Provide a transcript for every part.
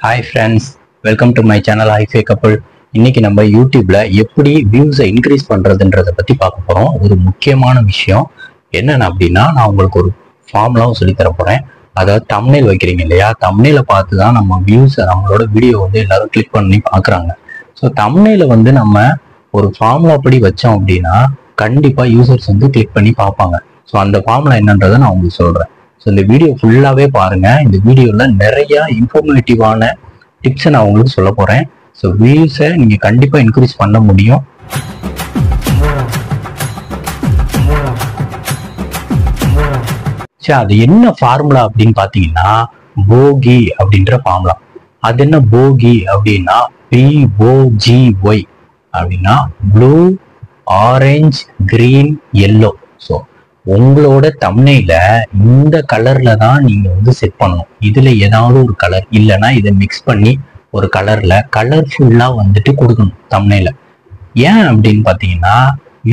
Hi friends, welcome to my channel hifi couple. இன்னைக்கு நம்ம யூடியூப்ல எப்படி வியூஸை இன்க்ரீஸ் பண்றதுன்றதை பத்தி பார்க்க போறோம். ஒரு முக்கியமான விஷயம் என்னென்ன அப்படின்னா, நான் உங்களுக்கு ஒரு ஃபார்முலாவும் சொல்லி தர போறேன். அதாவது தம்ப்நெயில் வைக்கிறீங்க இல்லையா, தம்ப்நெயில பார்த்து தான் நம்ம வியூஸை நம்மளோட வீடியோ வந்து எல்லாரும் கிளிக் பண்ணி பார்க்குறாங்க. ஸோ தம்ப்நெயில வந்து நம்ம ஒரு ஃபார்முலா படி வச்சோம் அப்படின்னா கண்டிப்பா யூசர்ஸ் வந்து கிளிக் பண்ணி பார்ப்பாங்க. ஸோ அந்த ஃபார்முலா என்னன்றதை நான் உங்களுக்கு சொல்றேன். ஸோ இந்த வீடியோ ஃபுல்லாகவே பாருங்க. இந்த வீடியோவில் நிறைய இன்ஃபர்மேட்டிவான டிப்ஸை நான் உங்களுக்கு சொல்ல போகிறேன். ஸோ வியூஸை நீங்கள் கண்டிப்பாக இன்க்ரீஸ் பண்ண முடியும். சரி, அது என்ன ஃபார்முலா அப்படின்னு பார்த்தீங்கன்னா போகி அப்படின்ற ஃபார்முலா. அது என்ன போகி அப்படின்னா BOGY அப்படின்னா blue, orange, green, yellow. So உங்களோட தம்ப்நெயில இந்த கலர்ல தான் நீங்க வந்து செட் பண்ணணும். இதுல ஏதாவது ஒரு கலர் இல்லைன்னா இதை மிக்ஸ் பண்ணி ஒரு கலர்ல கலர்ஃபுல்லா வந்துட்டு கொடுக்கணும் தம்ப்நெயில. ஏன் அப்படின்னு பாத்தீங்கன்னா,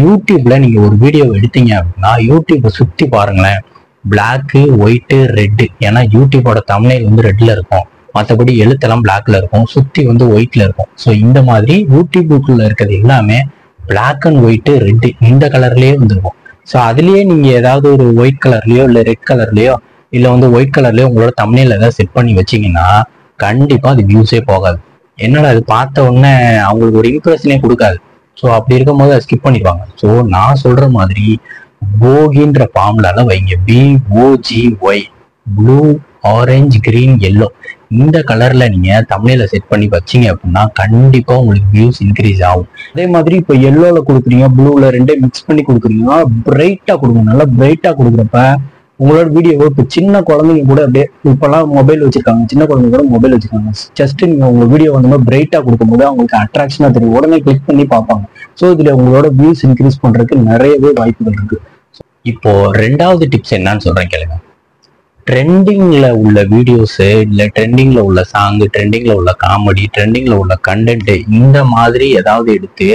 யூடியூப்ல நீங்க ஒரு வீடியோ எடுத்தீங்க அப்படின்னா யூடியூப்பை சுத்தி பாருங்களேன், பிளாக்கு, ஒயிட்டு, ரெட்டு. ஏன்னா யூடியூபோட தம்ப்நெயில் வந்து ரெட்ல இருக்கும், மற்றபடி எழுத்தெல்லாம் பிளாக்ல இருக்கும், சுத்தி வந்து ஒயிட்ல இருக்கும். ஸோ இந்த மாதிரி யூடியூபுக்குள்ள இருக்கிறது எல்லாமே பிளாக் அண்ட் ஒயிட்டு, ரெட்டு இந்த கலர்லயே வந்துருக்கும். ஸோ அதுலயே நீங்க ஏதாவது ஒரு ஒயிட் கலர்லயோ இல்லை ரெட் கலர்லயோ இல்லை வந்து ஒயிட் கலர்லயோ உங்களோட தம்ப்நெயில ஏதாவது செட் பண்ணி வச்சீங்கன்னா கண்டிப்பா அது வியூஸே போகாது. என்னடா அது பார்த்த உடனே அவங்களுக்கு ஒரு இம்ப்ரெஷனே கொடுக்காது. ஸோ அப்படி இருக்கும்போது அதை ஸ்கிப் பண்ணிடுவாங்க. ஸோ நான் சொல்ற மாதிரி போகின்ற ஃபார்முலால வைங்க. BOGY, blue, orange, green, yellow. இந்த கலர்ல நீங்க தம்ப்நெயில செட் பண்ணி வச்சீங்க அப்படின்னா கண்டிப்பா உங்களுக்கு வியூஸ் இன்க்ரீஸ் ஆகும். அதே மாதிரி இப்போ எல்லோல கொடுக்குறீங்க, ப்ளூல ரெண்டே மிக்ஸ் பண்ணி கொடுக்குறீங்கன்னா பிரைட்டா கொடுங்க. நல்லா பிரைட்டா கொடுக்குறப்ப உங்களோட வீடியோ இப்போ சின்ன குழந்தைங்க கூட அப்படியே இப்பெல்லாம் மொபைல் வச்சிருக்காங்க, சின்ன குழந்தைங்க கூட மொபைல் வச்சிருக்காங்க. ஜஸ்ட் நீங்க உங்க வீடியோ வந்து பிரைட்டா கொடுக்கும்போது அவங்களுக்கு அட்ராக்ஷனா தெரியும், உடனே கிளிக் பண்ணி பார்ப்பாங்க. ஸோ இதுல உங்களோட வியூஸ் இன்க்ரீஸ் பண்றதுக்கு நிறையவே வாய்ப்புகள் இருக்கு. இப்போ ரெண்டாவது டிப்ஸ் என்னன்னு சொல்றேன் கேளுங்க. ட்ரெண்டிங்ல உள்ள வீடியோஸ் இல்லை ட்ரெண்டிங்ல உள்ள சாங்கு, ட்ரெண்டிங்ல உள்ள காமெடி, ட்ரெண்டிங்ல உள்ள கண்டென்ட் இந்த மாதிரி ஏதாவது எடுத்து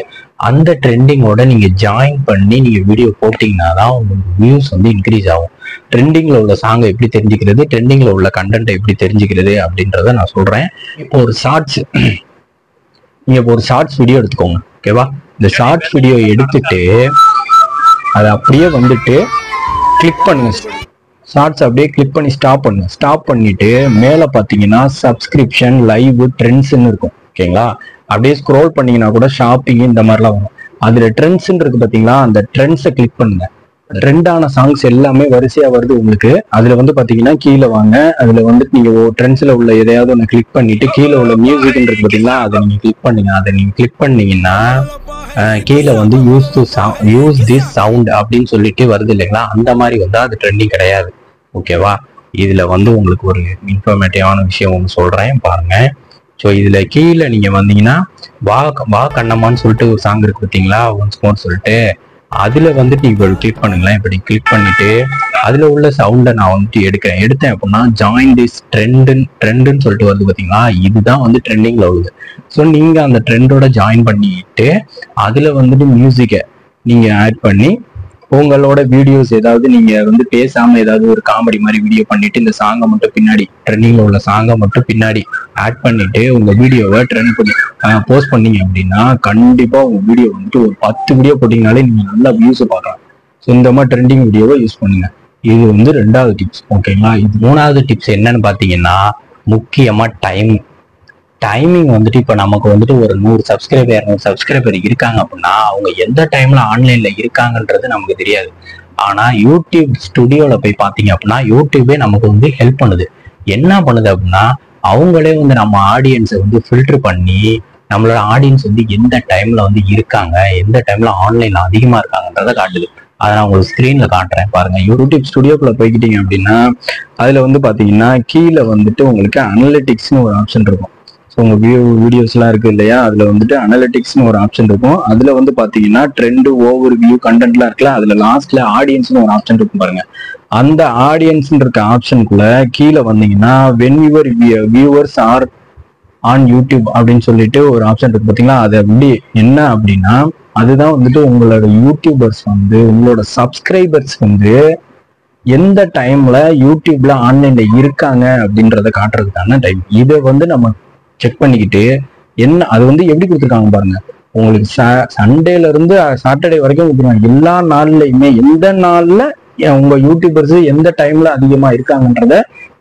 அந்த ட்ரெண்டிங்கோட நீங்க ஜாயின் பண்ணி நீங்க வீடியோ போட்டீங்கன்னா தான் உங்களுக்கு வியூஸ் வந்து இன்க்ரீஸ் ஆகும். ட்ரெண்டிங்ல உள்ள சாங்கை எப்படி தெரிஞ்சுக்கிறது, ட்ரெண்டிங்ல உள்ள கண்டென்ட்டை எப்படி தெரிஞ்சுக்கிறது அப்படின்றத நான் சொல்றேன். இப்போ ஒரு ஷார்ட்ஸ், நீங்க இப்போ ஒரு ஷார்ட்ஸ் வீடியோ எடுத்துக்கோங்க, ஓகேவா? இந்த ஷார்ட்ஸ் வீடியோ எடுத்துட்டு அதை அப்படியே வந்துட்டு கிளிக் பண்ணுங்க. ஷார்ட்ஸ் அப்படியே கிளிக் பண்ணி ஸ்டாப் பண்ணுங்க. ஸ்டாப் பண்ணிட்டு மேலே பார்த்தீங்கன்னா சப்ஸ்கிரிப்ஷன், லைவ், ட்ரெண்ட்ஸ்ன்னு இருக்கும், ஓகேங்களா? அப்படியே ஸ்க்ரோல் பண்ணீங்கன்னா கூட ஷாப்பிங் இந்த மாதிரிலாம் வரும். அதுல ட்ரெண்ட்ஸ்ன்னு இருக்கு பார்த்தீங்களா, அந்த ட்ரெண்ட்ஸை கிளிக் பண்ணுங்க. ட்ரெண்டான சாங்ஸ் எல்லாமே வரிசையா வருது உங்களுக்கு. அதுல வந்து பாத்தீங்கன்னா கீழே வாங்க, அதுல வந்துட்டு நீங்க ட்ரெண்ட்ஸ்ல உள்ள எதையாவது ஒன்று கிளிக் பண்ணிட்டு கீழே உள்ள மியூசிக் இருக்கு பாத்தீங்களா, அதை நீங்க கிளிக் பண்ணுங்க. அதை நீங்க கிளிக் பண்ணீங்கன்னா கீழே வந்து யூஸ் திஸ் சவுண்ட் அப்படின்னு சொல்லிட்டு வருது இல்லைங்களா, அந்த மாதிரி வந்தா அது ட்ரெண்டிங் கிடையாது, ஓகேவா? இதுல வந்து உங்களுக்கு ஒரு இன்ஃபர்மேட்டிவான விஷயம் ஒன்று சொல்றேன் பாருங்க. ஸோ இதுல கீழே நீங்க வந்தீங்கன்னா வா கண்ணம்மான்னு சொல்லிட்டு ஒரு சாங் இருக்கு பார்த்தீங்களா, ஒன்ஸ் மோர் சொல்லிட்டு, அதுல வந்துட்டு நீங்க கிளிக் பண்ணுங்களேன். இப்படி கிளிக் பண்ணிட்டு அதுல உள்ள சவுண்டை நான் வந்துட்டு எடுத்தேன் அப்படின்னா ஜாயின் திஸ் ட்ரெண்டுன்னு சொல்லிட்டு வருது பார்த்தீங்களா, இதுதான் வந்து ட்ரெண்டிங்ல உள்ளது. ஸோ நீங்க அந்த ட்ரெண்டோட ஜாயின் பண்ணிட்டு அதுல வந்துட்டு மியூசிக்கை நீங்க ஆட் பண்ணி உங்களோட வீடியோஸ் ஏதாவது நீங்க வந்து பேசாம ஏதாவது ஒரு காமெடி மாதிரி வீடியோ பண்ணிட்டு இந்த சாங்கை மட்டும் பின்னாடி, ட்ரெண்டிங்ல உள்ள சாங்கை மட்டும் பின்னாடி ஆட் பண்ணிட்டு உங்க வீடியோவை ட்ரெண்ட் பண்ணி போஸ்ட் பண்ணீங்க அப்படின்னா கண்டிப்பா உங்க வீடியோ வந்துட்டு ஒரு 10 வீடியோ போட்டீங்கனாலே நீங்க நல்லா வியூஸ் பார்க்கலாம். ஸோ இந்த மாதிரி ட்ரெண்டிங் வீடியோவை யூஸ் பண்ணுங்க. இது வந்து ரெண்டாவது டிப்ஸ், ஓகேங்களா? இது மூணாவது டிப்ஸ் என்னன்னு பாத்தீங்கன்னா முக்கியமா டைமிங் வந்துட்டு இப்போ நமக்கு வந்துட்டு ஒரு 200 சப்ஸ்கிரைபர் இருக்காங்க அப்படின்னா அவங்க எந்த டைம்ல ஆன்லைன்ல இருக்காங்கன்றது நமக்கு தெரியாது. ஆனா யூடியூப் ஸ்டுடியோல போய் பாத்தீங்க அப்படின்னா யூடியூபே நமக்கு வந்து ஹெல்ப் பண்ணுது. என்ன பண்ணுது அப்படின்னா அவங்களே வந்து நம்ம ஆடியன்ஸை வந்து ஃபில்டர் பண்ணி நம்மளோட ஆடியன்ஸ் வந்து எந்த டைம்ல வந்து இருக்காங்க, எந்த டைம்ல ஆன்லைன்ல அதிகமா இருக்காங்கன்றத காட்டுது. அதை நான் உங்களுக்கு ஸ்க்ரீன்ல காட்டுறேன் பாருங்க. யூடியூப் ஸ்டுடியோக்குள்ள போய்கிட்டீங்க அப்படின்னா அதுல வந்து பாத்தீங்கன்னா கீழே வந்துட்டு உங்களுக்கு அனலிட்டிக்ஸ்னு ஒரு ஆப்ஷன் இருக்கும். ஸோ உங்க வீடியோஸ்லாம் இருக்கு இல்லையா, அதுல வந்துட்டு அனலிட்டிக்ஸ்னு ஒரு ஆப்ஷன் இருக்கும். அதுல வந்து பாத்தீங்கன்னா ட்ரெண்ட், ஓவர் வியூ, கண்டென்ட்லாம் இருக்குல்ல, அதுல லாஸ்ட்ல ஆடியன்ஸ்னு ஒரு ஆப்ஷன் இருக்கும் பாருங்க. அந்த ஆடியன்ஸ் இருக்க ஆப்ஷனுக்குள்ள கீழே வந்தீங்கன்னா when your viewers are on YouTube அப்படின்னு சொல்லிட்டு ஒரு ஆப்ஷன் இருக்கு பாத்தீங்களா. அது அப்படி என்ன அப்படின்னா அதுதான் வந்துட்டு உங்களோட யூடியூபர்ஸ் வந்து உங்களோட சப்ஸ்கிரைபர்ஸ் வந்து எந்த டைம்ல யூடியூப்ல ஆன்லைன்ல இருக்காங்க அப்படின்றத காட்டுறதுக்கான டைம். இதை வந்து நம்ம செக் பண்ணிக்கிட்டு என்ன அது வந்து எப்படி கொடுத்துருக்காங்க பாருங்க. உங்களுக்கு சண்டேல இருந்து சாட்டர்டே வரைக்கும் கொடுத்துருக்காங்க. எல்லா நாள்லயுமே எந்த நாள்ல உங்க யூடியூபர்ஸ் எந்த டைம்ல அதிகமா இருக்காங்கன்றத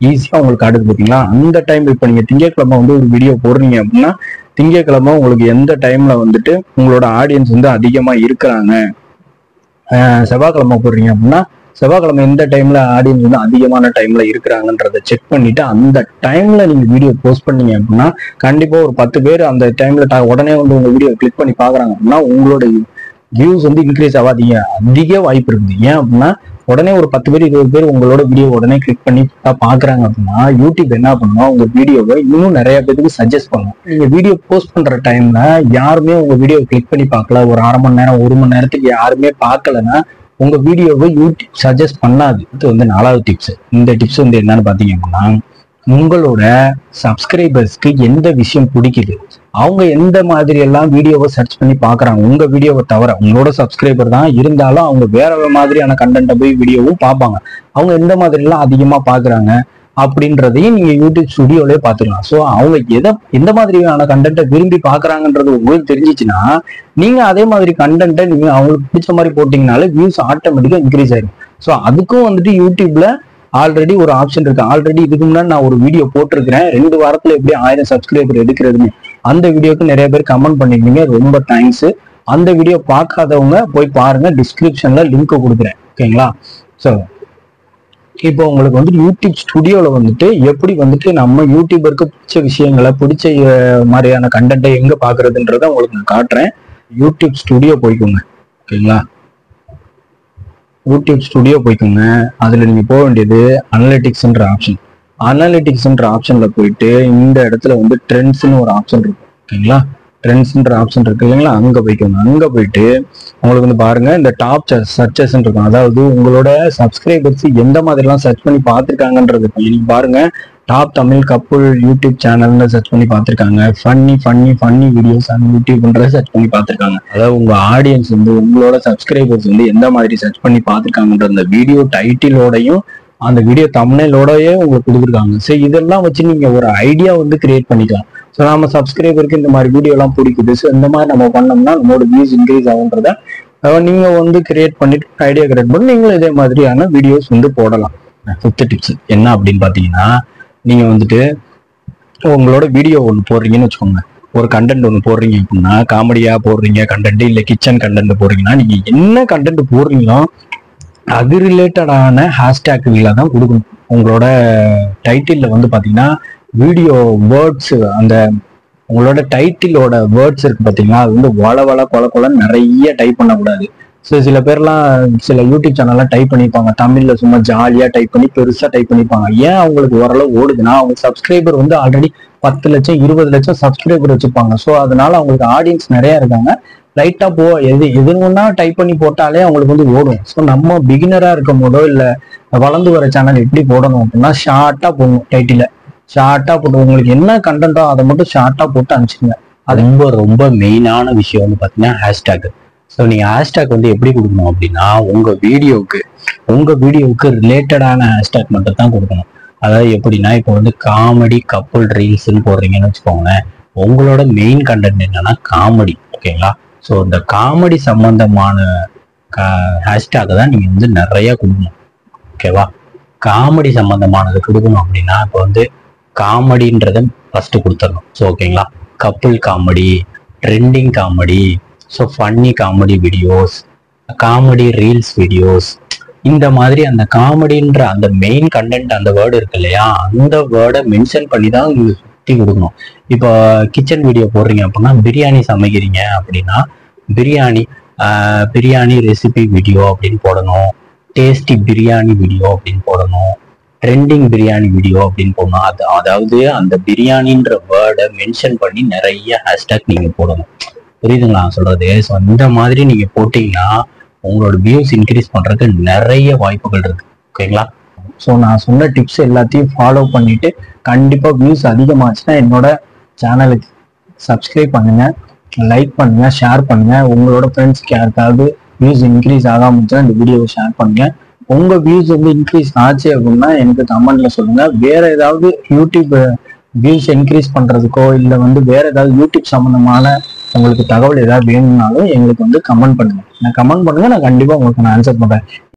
ஈஸியா உங்களுக்கு காட்டுது பார்த்தீங்களா. அந்த டைம் இப்ப நீங்க திங்கட்கிழமை வந்து ஒரு வீடியோ போடுறீங்க அப்படின்னா திங்கட்கிழமை உங்களுக்கு எந்த டைம்ல வந்துட்டு உங்களோட ஆடியன்ஸ் வந்து அதிகமா இருக்கிறாங்க. செவ்வாய்க்கிழமை போடுறீங்க அப்படின்னா செவ்வாய்க்கிழமை எந்த டைம்ல ஆடியன்ஸ் வந்து அதிகமான டைம்ல இருக்கிறாங்கன்றத செக் பண்ணிட்டு அந்த டைம்ல நீங்க வீடியோ போஸ்ட் பண்ணீங்க அப்படின்னா கண்டிப்பா ஒரு 10 பேர் அந்த டைம்ல உடனே வந்து உங்க வீடியோ கிளிக் பண்ணி பாக்குறாங்க அப்படின்னா உங்களோட வியூஸ் வந்து இன்க்ரீஸ் ஆகாதீங்க, அதிக வாய்ப்பு இருக்குது. ஏன் அப்படின்னா உடனே ஒரு 10 பேர் 20 பேர் உங்களோட வீடியோ உடனே கிளிக் பண்ணி பாக்குறாங்க அப்படின்னா யூடியூப் என்ன பண்ணுவோம், உங்க வீடியோவை இன்னும் நிறைய பேருக்கு சஜஸ்ட் பண்ணும். நீங்க வீடியோ போஸ்ட் பண்ற டைம்ல யாருமே உங்க வீடியோ கிளிக் பண்ணி பார்க்கல, ஒரு அரை மணி நேரம் 1 மணி நேரத்துக்கு யாருமே பார்க்கலன்னா உங்க வீடியோவை யூடியூப் சஜஸ்ட் பண்ணாது. இது வந்து 4வது டிப்ஸ். இந்த டிப்ஸ் வந்து என்னன்னு பாத்தீங்க அப்படின்னா உங்களோட சப்ஸ்கிரைபர்ஸ்க்கு எந்த விஷயம் பிடிக்குது, அவங்க எந்த மாதிரி எல்லாம் வீடியோவை சர்ச் பண்ணி பாக்குறாங்க, உங்க வீடியோவை தவிர உங்களோட சப்ஸ்கிரைபர் தான் இருந்தாலும் அவங்க வேற மாதிரியான கண்டென்ட்டை போய் வீடியோவும் பார்ப்பாங்க. அவங்க எந்த மாதிரி எல்லாம் அதிகமா பாக்குறாங்க அப்படின்றதையும் நீங்க யூடியூப் ஸ்டுடியோலயே பாத்துக்கலாம். ஸோ அவங்க எந்த மாதிரியான கண்டென்ட்டை விரும்பி பாக்குறாங்கன்றது உங்களுக்கு தெரிஞ்சிச்சுன்னா நீங்க அதே மாதிரி கண்டென்ட்டை நீங்க அவங்களுக்கு பிடிச்ச மாதிரி போட்டீங்கனாலே வியூஸ் ஆட்டோமேட்டிக்கா இன்க்ரீஸ் ஆயிடும். ஸோ அதுக்கும் வந்துட்டு யூடியூப்ல ஆல்ரெடி ஒரு ஆப்ஷன் இருக்கு. ஆல்ரெடி இதுக்கு முன்னாடி நான் ஒரு வீடியோ போட்டிருக்கிறேன், 2 வாரத்துல எப்படி 1000 சப்ஸ்கிரைபர் எடுக்கிறதுன்னு. அந்த வீடியோக்கு நிறைய பேர் கமெண்ட் பண்ணிருந்தீங்க, ரொம்ப தேங்க்ஸ். அந்த வீடியோ பார்க்காதவங்க போய் பாருங்க, டிஸ்கிரிப்ஷன்ல லிங்க் கொடுக்குறேன். ஓகேங்களா. ஸோ இப்போ உங்களுக்கு வந்து யூடியூப் ஸ்டுடியோல வந்துட்டு எப்படி வந்துட்டு நம்ம யூடியூபருக்கு பிடிச்ச விஷயங்களை பிடிச்ச மாதிரியான கண்டென்ட்டை எங்க பாக்குறதுன்றத உங்களுக்கு நான் காட்டுறேன். யூடியூப் ஸ்டுடியோ போய்க்கோங்க. ஓகேங்களா. யூடியூப் ஸ்டுடியோ போய்க்கோங்க. அதுல நீங்க போக வேண்டியது அனலிட்டிக்ஸ்ன்ற ஆப்ஷன். அனலிட்டிக்ஸ்ன்ற ஆப்ஷன்ல போயிட்டு இந்த இடத்துல வந்து ட்ரெண்ட்ஸ்னு ஒரு ஆப்ஷன் இருக்கு. ஓகேங்களா. ட்ரெண்ட்ஸ்ன்ற ஆப்ஷன் இருக்கு இல்லைங்களா, அங்க போய்க்கோங்க. அங்க போயிட்டு உங்களுக்கு வந்து பாருங்க இந்த டாப் சர்ச்சஸ் இருக்கும். அதாவது உங்களோட சப்ஸ்கிரைபர்ஸ் எந்த மாதிரி எல்லாம் சர்ச் பண்ணி பார்த்துருக்காங்கன்றது நீங்க பாருங்க. டாப் தமிழ் கப்புள் யூடியூப் சேனல்னு சர்ச் பண்ணி பார்த்துருக்காங்க. ஃபன்னி வீடியோஸ் ஆன் யூடியூப்ன்றத சர்ச் பண்ணி பார்த்துருக்காங்க. அதாவது உங்க ஆடியன்ஸ் வந்து உங்களோட சப்ஸ்கிரைபர்ஸ் வந்து எந்த மாதிரி சர்ச் பண்ணி பார்த்துருக்காங்கன்ற அந்த வீடியோ டைட்டிலோடையும் அந்த வீடியோ தம்ப்நெயிலோடயே உங்களுக்கு கொடுத்துருக்காங்க. ஸோ இதெல்லாம் வச்சு நீங்க ஒரு ஐடியா வந்து கிரியேட் பண்ணிக்கலாம். ஸோ நம்ம சப்ஸ்கிரைபருக்கு இந்த மாதிரி வீடியோ எல்லாம் பிடிக்குது, ஸோ இந்த மாதிரி நம்ம பண்ணோம்னா நம்மளோட வியூஸ் இன்க்ரீஸ் ஆகுன்றத நீங்க வந்து கிரியேட் பண்ணிட்டு ஐடியா கிரியேட் பண்ணி நீங்களும் இதே மாதிரியான வீடியோஸ் வந்து போடலாம். 5th டிப்ஸ் என்ன அப்படின்னு பாத்தீங்கன்னா, நீங்க வந்துட்டு உங்களோட வீடியோ ஒன்று போடுறீங்கன்னு வச்சுக்கோங்க, ஒரு கண்டென்ட் ஒன்று போடுறீங்க அப்படின்னா, காமெடியா போடுறீங்க கண்டென்ட் இல்லை கிச்சன் கண்டென்ட் போடுறீங்கன்னா நீங்க என்ன கண்டென்ட் போடுறீங்களோ அது ரிலேட்டடான ஹேஷ்டேக்குகளை தான் கொடுக்கணும். உங்களோட டைட்டில்ல வந்து பாத்தீங்கன்னா வீடியோ வேர்ட்ஸ், அந்த உங்களோட டைட்டிலோட வேர்ட்ஸ் இருக்கு பாத்தீங்கன்னா, அது வந்து வள கொல நிறைய டைப் பண்ணக்கூடாது. ஸோ சில பேர்லாம் சில யூடியூப் சேனல்லாம் டைப் பண்ணிப்பாங்க, தமிழ்ல சும்மா ஜாலியா டைப் பண்ணி பெருசா டைப் பண்ணிப்பாங்க. ஏன் அவங்களுக்கு ஓரளவு ஓடுதுன்னா அவங்க சப்ஸ்கிரைபர் வந்து ஆல்ரெடி 10 லட்சம் 20 லட்சம் சப்ஸ்கிரைபர் வச்சிருப்பாங்க. ஸோ அதனால அவங்களுக்கு ஆடியன்ஸ் நிறைய இருக்காங்க. லைட்டா எதுன்னா டைப் பண்ணி போட்டாலே அவங்களுக்கு வந்து ஓடும். ஸோ நம்ம பிகினரா இருக்கும் போதோ இல்ல வளர்ந்து வர சேனல் எப்படி போடணும் அப்படின்னா ஷார்ட்டா போடணும். டைட்டில ஷார்ட்டா போட்டு உங்களுக்கு என்ன கண்டென்ட்டோ அதை மட்டும் ஷார்ட்டா போட்டு அனுப்பிச்சுங்க. அது ரொம்ப மெயினான விஷயம் வந்து பாத்தீங்கன்னா ஹேஷ்டேக். ஸோ நீங்க ஹேஷ்டேக் வந்து எப்படி கொடுக்கணும் அப்படின்னா உங்க வீடியோவுக்கு ரிலேட்டடான ஹேஷ்டேக் மட்டும் தான் கொடுக்கணும். அதாவது எப்படின்னா இப்போ வந்து காமெடி கப்புள் ரீல்ஸ்ன்னு போடுறீங்கன்னு வச்சுக்கோங்களேன், உங்களோட மெயின் கண்டென்ட் என்னன்னா காமெடி. ஓகேங்களா. ஸோ இந்த காமெடி சம்பந்தமான ஹேஷ்டேக் தான் நீங்க வந்து நிறைய கொடுக்கணும். ஓகேவா. காமெடி சம்பந்தமானது கொடுக்கணும் அப்படின்னா இப்போ வந்து காமெடின்றத ஃபர்ஸ்ட் கொடுத்துடணும். ஸோ ஓகேங்களா. Couple comedy, trending comedy, so funny comedy videos, comedy reels videos, இந்த மாதிரி அந்த காமெடின்ற அந்த மெயின் கண்டென்ட் அந்த வேர்டு இருக்கு இல்லையா, அந்த வேர்டை மென்ஷன் பண்ணி தான் உங்களுக்கு சுற்றி கொடுக்கணும். இப்போ கிச்சன் வீடியோ போடுறீங்க அப்படின்னா பிரியாணி சமைக்கிறீங்க அப்படின்னா பிரியாணி ரெசிபி வீடியோ அப்படின்னு போடணும், டேஸ்டி பிரியாணி வீடியோ அப்படின்னு போடணும், ட்ரெண்டிங் பிரியாணி வீடியோ அப்படின்னு போடணும். அதாவது அந்த பிரியாணின்ற வேர்டை மென்ஷன் பண்ணி நிறைய ஹேஷ்டேக் நீங்க போடணும். புரியுதுங்களா சொல்றது. ஸோ இந்த மாதிரி நீங்க போட்டீங்கன்னா உங்களோட வியூஸ் இன்க்ரீஸ் பண்றதுக்கு நிறைய வாய்ப்புகள் இருக்கு. ஓகேங்களா. ஸோ நான் சொன்ன டிப்ஸ் எல்லாத்தையும் ஃபாலோ பண்ணிட்டு கண்டிப்பா வியூஸ் அதிகமாச்சுன்னா என்னோட சேனலுக்கு சப்ஸ்கிரைப் பண்ணுங்க, லைக் பண்ணுங்க, ஷேர் பண்ணுங்க. உங்களோட ஃப்ரெண்ட்ஸ்க்கு யாருக்காவது வியூஸ் இன்க்ரீஸ் ஆகாமச்சுன்னா இந்த வீடியோவை ஷேர் பண்ணுங்க. உங்க வியூஸ் வந்து இன்க்ரீஸ் ஆச்சு அப்படின்னா எனக்கு கமெண்ட்ல சொல்லுங்க. வேற ஏதாவது யூடியூப் வியூஸ் இன்க்ரீஸ் பண்றதுக்கோ இல்லை வந்து வேற ஏதாவது யூடியூப் சம்பந்தமான உங்களுக்கு தகவல் ஏதாவது வேணும்னாலும் எங்களுக்கு வந்து கமெண்ட் பண்ணுங்க. நான் கண்டிப்பா உங்களுக்கு நான் ஆன்சர் பண்றேன்.